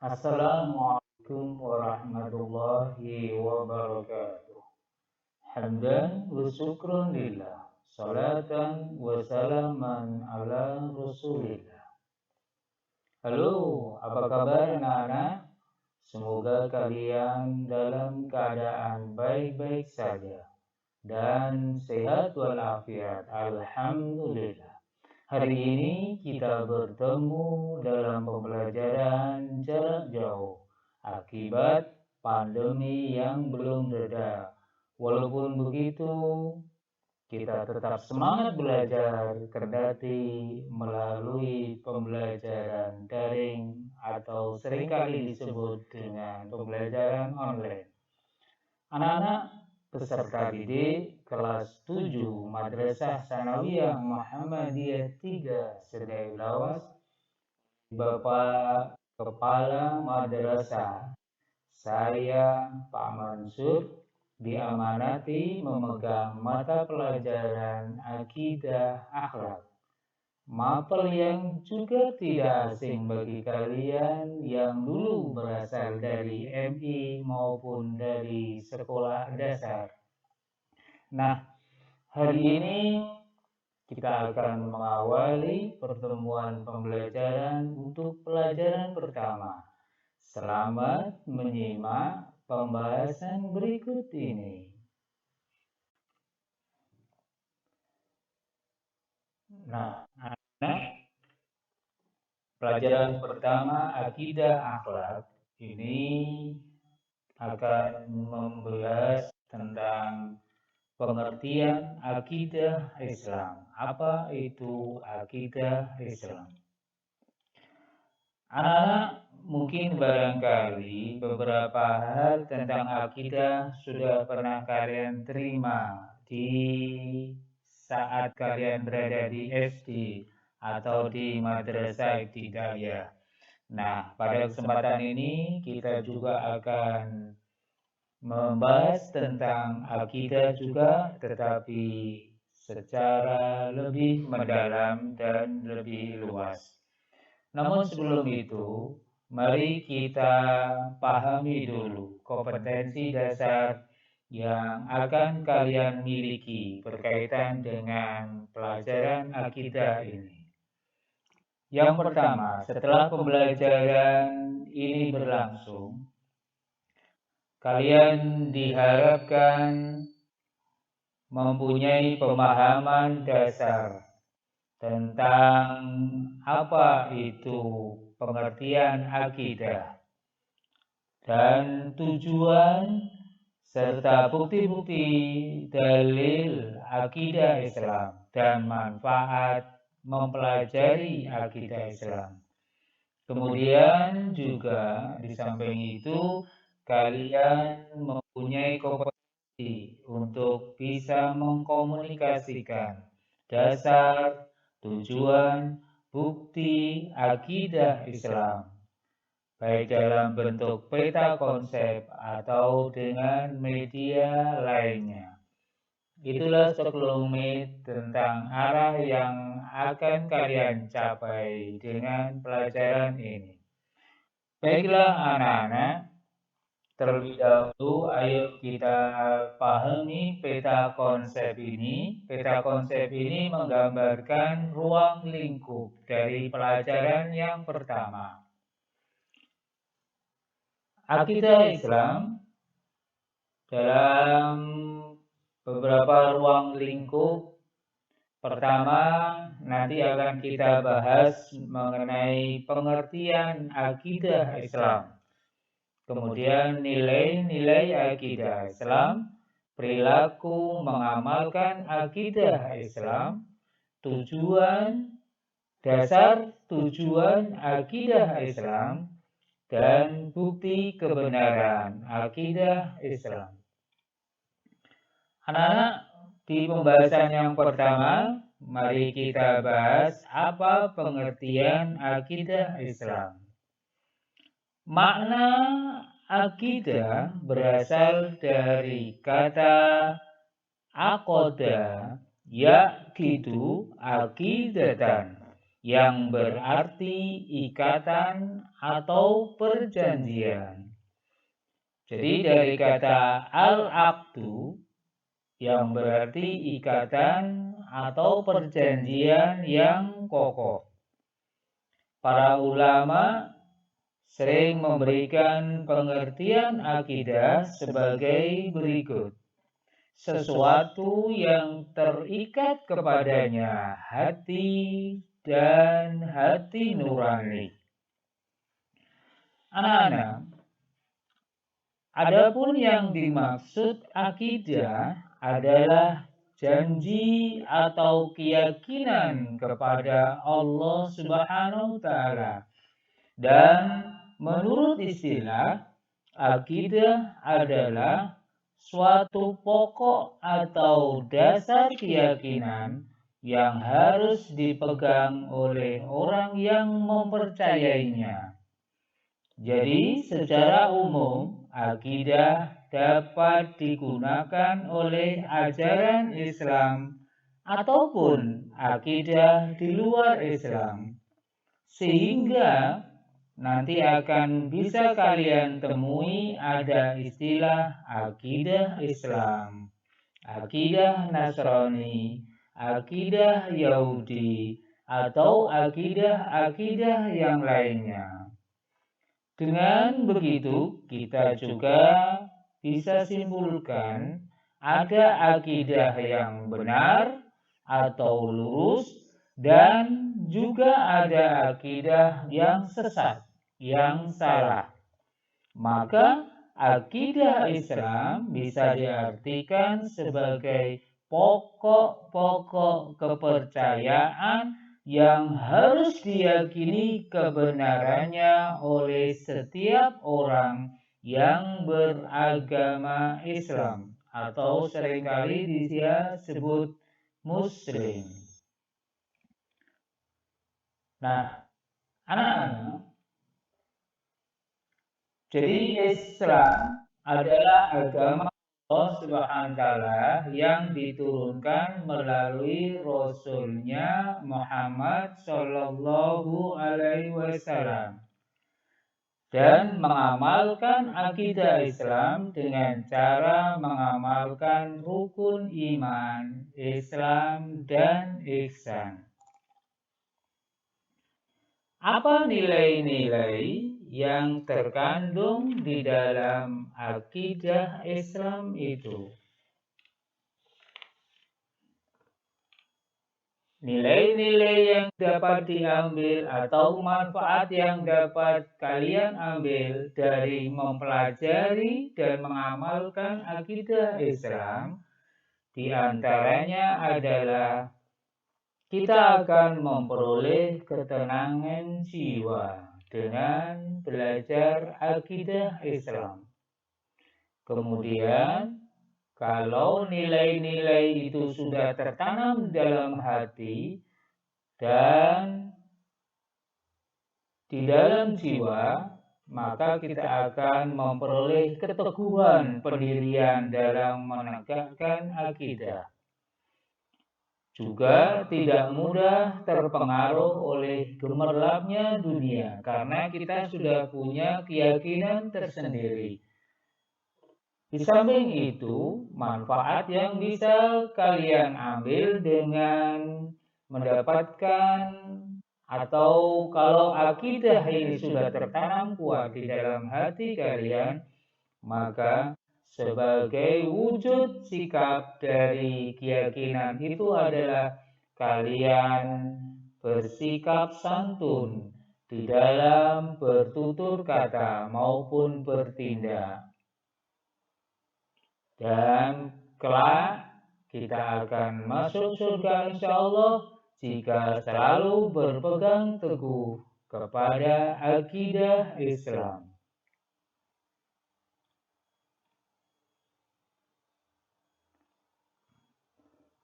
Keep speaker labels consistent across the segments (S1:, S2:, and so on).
S1: Assalamualaikum warahmatullahi wabarakatuh. Hamdan wa syukran lillah. Salatan wa salaman ala rasulillah. Halo, apa kabar anak-anak? Semoga kalian dalam keadaan baik-baik saja dan sehat walafiat. Alhamdulillah. Hari ini kita bertemu dalam pembelajaran jarak jauh akibat pandemi yang belum reda. Walaupun begitu, kita tetap semangat belajar kendati melalui pembelajaran daring atau seringkali disebut dengan pembelajaran online. Anak-anak peserta didik kelas 7 Madrasah Sanawiyah Muhammadiyah 3 Sedai Lawas, Bapak Kepala Madrasah, saya Pak Mansur, diamanati memegang mata pelajaran Akidah Akhlak. Mapel yang juga tidak asing bagi kalian yang dulu berasal dari MI maupun dari sekolah dasar. Nah, hari ini kita akan mengawali pertemuan pembelajaran untuk pelajaran pertama. Selamat menyimak pembahasan berikut ini. Nah, pelajaran pertama Akidah Akhlak ini akan membahas tentang pengertian akidah Islam. Apa itu akidah Islam? Anak-anak mungkin barangkali beberapa hal tentang akidah sudah pernah kalian terima di saat kalian berada di SD atau di madrasah ibtidaiyah. Nah, pada kesempatan ini kita juga akan membahas tentang akidah juga, tetapi secara lebih mendalam dan lebih luas. Namun sebelum itu, mari kita pahami dulu kompetensi dasar yang akan kalian miliki berkaitan dengan pelajaran akidah ini. Yang pertama, setelah pembelajaran ini berlangsung, kalian diharapkan mempunyai pemahaman dasar tentang apa itu pengertian akidah dan tujuan serta bukti-bukti dalil akidah Islam dan manfaat mempelajari akidah Islam. Kemudian juga di samping itu kalian mempunyai kompetensi untuk bisa mengkomunikasikan dasar, tujuan, bukti akidah Islam, baik dalam bentuk peta konsep atau dengan media lainnya. Itulah sekelumit tentang arah yang akan kalian capai dengan pelajaran ini. Baiklah anak-anak, terlebih dahulu ayo kita pahami peta konsep ini. Peta konsep ini menggambarkan ruang lingkup dari pelajaran yang pertama. Akidah Islam dalam beberapa ruang lingkup. Pertama, nanti akan kita bahas mengenai pengertian akidah Islam. Kemudian nilai-nilai akidah Islam, perilaku mengamalkan akidah Islam, tujuan, dasar tujuan akidah Islam, dan bukti kebenaran akidah Islam. Anak-anak, di pembahasan yang pertama, mari kita bahas apa pengertian akidah Islam. Makna akidah berasal dari kata aqoda, yaqidu aqidatan, yang berarti ikatan atau perjanjian. Jadi dari kata al-aqdu yang berarti ikatan atau perjanjian yang kokoh. Para ulama sering memberikan pengertian akidah sebagai berikut. Sesuatu yang terikat kepadanya hati dan hati nurani. Anak-anak, adapun yang dimaksud akidah adalah janji atau keyakinan kepada Allah Subhanahu wa Ta'ala. Dan menurut istilah, akidah adalah suatu pokok atau dasar keyakinan yang harus dipegang oleh orang yang mempercayainya. Jadi, secara umum, akidah dapat digunakan oleh ajaran Islam ataupun akidah di luar Islam, sehingga nanti akan bisa kalian temui ada istilah akidah Islam, akidah Nasrani, akidah Yahudi, atau akidah-akidah yang lainnya. Dengan begitu, kita juga bisa simpulkan ada akidah yang benar atau lurus dan juga ada akidah yang sesat, yang salah. Maka akidah Islam bisa diartikan sebagai pokok-pokok kepercayaan yang harus diyakini kebenarannya oleh setiap orang yang beragama Islam atau seringkali dia sebut Muslim. Nah, anak-anak, jadi Islam adalah agama Allah Subhanahu wa Ta'ala yang diturunkan melalui Rasulnya Muhammad Sallallahu Alaihi Wasallam dan mengamalkan akidah Islam dengan cara mengamalkan rukun iman, Islam, dan ihsan. Apa nilai-nilai yang terkandung di dalam akidah Islam itu? Nilai-nilai yang dapat diambil atau manfaat yang dapat kalian ambil dari mempelajari dan mengamalkan akidah Islam, di antaranya adalah kita akan memperoleh ketenangan jiwa dengan belajar akidah Islam. Kemudian, kalau nilai-nilai itu sudah tertanam dalam hati dan di dalam jiwa, maka kita akan memperoleh keteguhan pendirian dalam menegakkan akidah. Juga tidak mudah terpengaruh oleh gemerlapnya dunia karena kita sudah punya keyakinan tersendiri. Di samping itu, manfaat yang bisa kalian ambil dengan mendapatkan atau kalau akidah ini sudah tertanam kuat di dalam hati kalian, maka sebagai wujud sikap dari keyakinan itu adalah kalian bersikap santun di dalam bertutur kata maupun bertindak. Dan kelak kita akan masuk surga insya Allah jika selalu berpegang teguh kepada akidah Islam.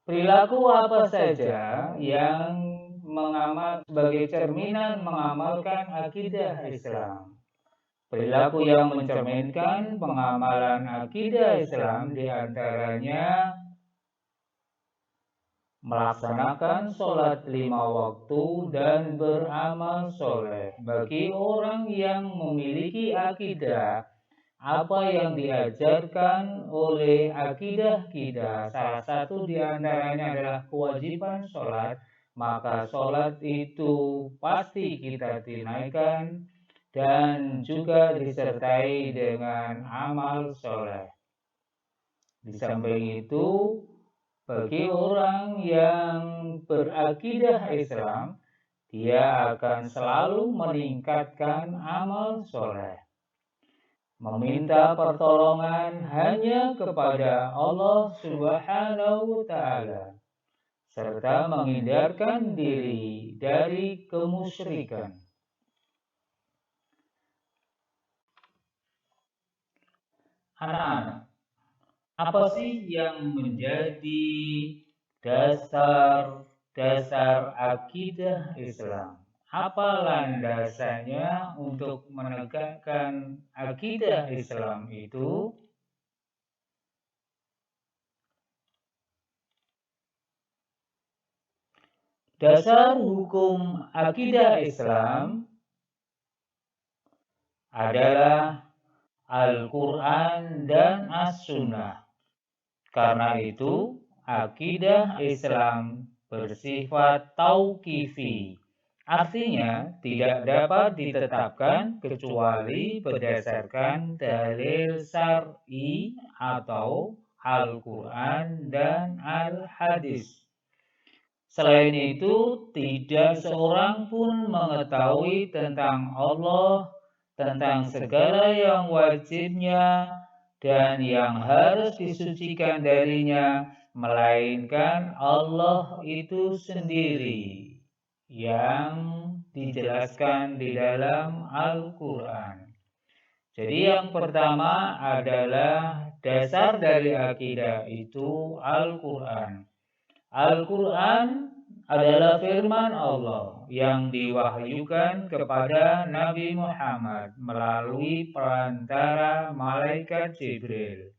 S1: Perilaku apa saja yang sebagai cerminan mengamalkan akidah Islam? Perilaku yang mencerminkan pengamalan akidah Islam diantaranya melaksanakan sholat 5 waktu dan beramal soleh. Bagi orang yang memiliki akidah apa yang diajarkan oleh akidah kita, salah satu di antaranya adalah kewajiban sholat, maka sholat itu pasti kita tunaikan dan juga disertai dengan amal soleh. Di samping itu, bagi orang yang berakidah Islam, dia akan selalu meningkatkan amal soleh, meminta pertolongan hanya kepada Allah Subhanahu wa Ta'ala, serta menghindarkan diri dari kemusyrikan. Anak-anak, apa sih yang menjadi dasar akidah Islam? Apa landasannya untuk menegakkan akidah Islam itu? Dasar hukum akidah Islam adalah Al-Quran dan As-Sunnah. Karena itu, akidah Islam bersifat tauqifi, artinya tidak dapat ditetapkan kecuali berdasarkan dalil syar'i atau Al-Quran dan Al-Hadis. Selain itu, tidak seorang pun mengetahui tentang Allah, tentang segala yang wajibnya dan yang harus disucikan darinya, melainkan Allah itu sendiri yang dijelaskan di dalam Al-Quran. Jadi yang pertama adalah dasar dari akidah itu Al-Quran. Al-Quran adalah firman Allah yang diwahyukan kepada Nabi Muhammad melalui perantara malaikat Jibril.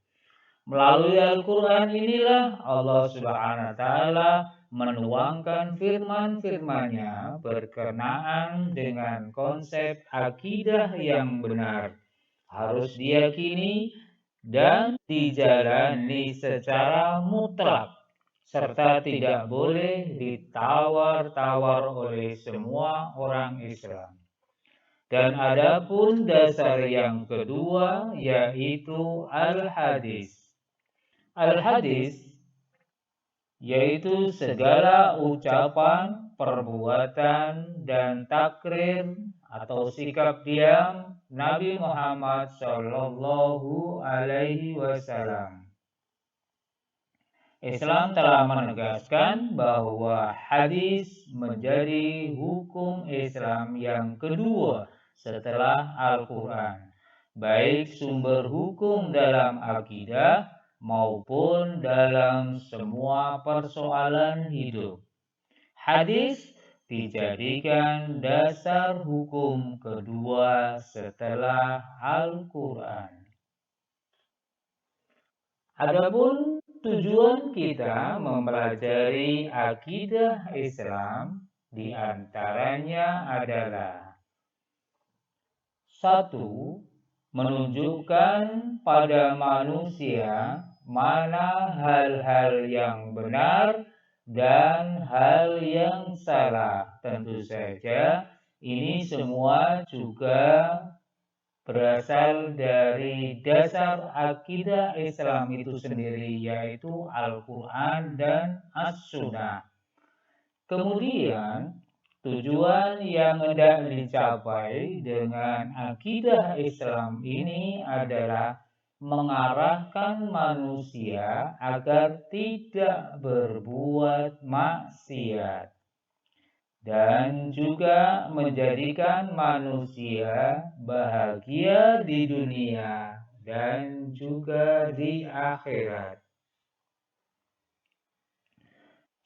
S1: Melalui Al-Quran inilah Allah Subhanahu wa Ta'ala menuangkan firman-firman-Nya berkenaan dengan konsep akidah yang benar, harus diyakini dan dijalani secara mutlak, serta tidak boleh ditawar-tawar oleh semua orang Islam. Dan adapun dasar yang kedua yaitu Al-Hadis. Al-Hadis yaitu segala ucapan, perbuatan, dan takrir atau sikap diam Nabi Muhammad Shallallahu Alaihi Wasallam. Islam telah menegaskan bahwa hadis menjadi hukum Islam yang kedua setelah Al-Quran, baik sumber hukum dalam akidah maupun dalam semua persoalan hidup. Hadis dijadikan dasar hukum kedua setelah Al-Quran. Adapun tujuan kita mempelajari akidah Islam diantaranya adalah 1. Menunjukkan pada manusia mana hal-hal yang benar dan hal yang salah. Tentu saja ini semua juga berasal dari dasar akidah Islam itu sendiri, yaitu Al-Quran dan As-Sunnah. Kemudian, tujuan yang hendak dicapai dengan akidah Islam ini adalah mengarahkan manusia agar tidak berbuat maksiat dan juga menjadikan manusia bahagia di dunia dan juga di akhirat.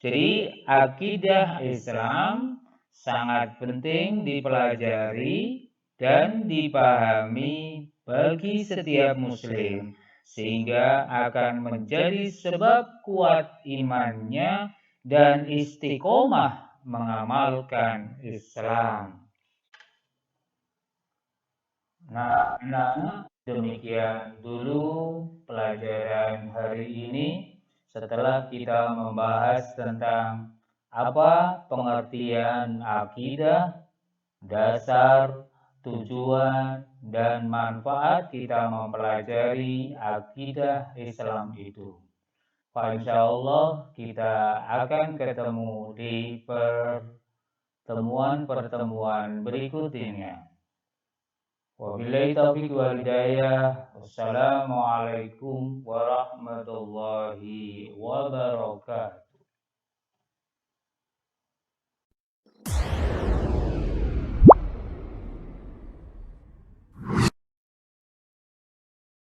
S1: Jadi akidah Islam sangat penting dipelajari dan dipahami bagi setiap muslim, sehingga akan menjadi sebab kuat imannya dan istiqomah mengamalkan Islam. Nah, anak-anak, demikian dulu pelajaran hari ini. Setelah kita membahas tentang apa pengertian akidah, dasar, tujuan, dan manfaat kita mempelajari akidah Islam itu. Insyaallah kita akan ketemu di pertemuan-pertemuan berikutnya. Wabillahi taufiq wal hidayah. Wassalamualaikum warahmatullahi wabarakatuh.